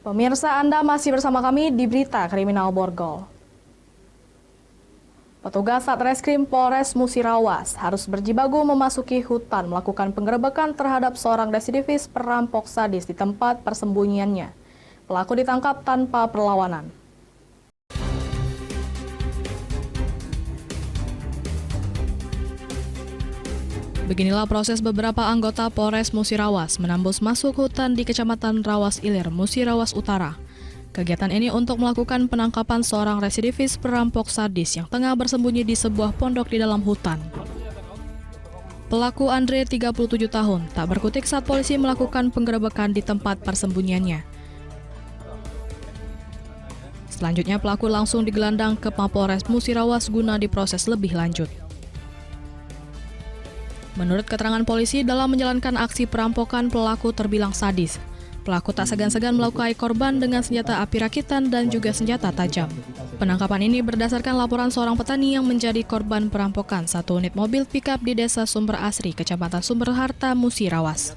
Pemirsa, Anda masih bersama kami di Berita Kriminal Borgol. Petugas Satreskrim Polres Musirawas harus berjibaku memasuki hutan melakukan penggerebekan terhadap seorang residivis perampok sadis di tempat persembunyiannya. Pelaku ditangkap tanpa perlawanan. Beginilah proses beberapa anggota Polres Musirawas menembus masuk hutan di Kecamatan Rawas Ilir, Musirawas Utara. Kegiatan ini untuk melakukan penangkapan seorang residivis perampok sadis yang tengah bersembunyi di sebuah pondok di dalam hutan. Pelaku Andre, 37 tahun, tak berkutik saat polisi melakukan penggerebekan di tempat persembunyiannya. Selanjutnya pelaku langsung digelandang ke Mapolres Musirawas guna diproses lebih lanjut. Menurut keterangan polisi, dalam menjalankan aksi perampokan, pelaku terbilang sadis. Pelaku tak segan-segan melukai korban dengan senjata api rakitan dan juga senjata tajam. Penangkapan ini berdasarkan laporan seorang petani yang menjadi korban perampokan satu unit mobil pickup di Desa Sumber Asri, Kecamatan Sumber Harta, Musirawas.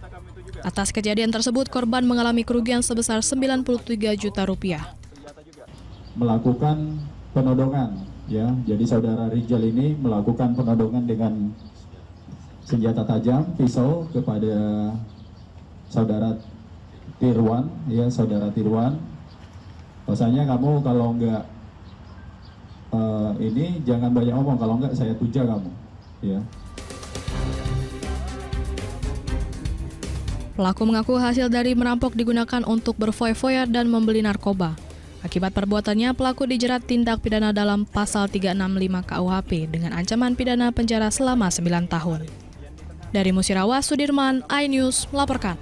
Atas kejadian tersebut, korban mengalami kerugian sebesar 93 juta rupiah. Melakukan penodongan, ya. Jadi saudara Rijal ini melakukan penodongan dengan senjata tajam, pisau kepada saudara Tirwan, ya, saudara Tirwan. Bahasanya kamu kalau enggak ini jangan banyak ngomong, kalau enggak saya tuja kamu, ya. Pelaku mengaku hasil dari merampok digunakan untuk berfoya-foya dan membeli narkoba. Akibat perbuatannya, pelaku dijerat tindak pidana dalam pasal 365 KUHP dengan ancaman pidana penjara selama 9 tahun. Dari Musirawas, Sudirman, iNews melaporkan.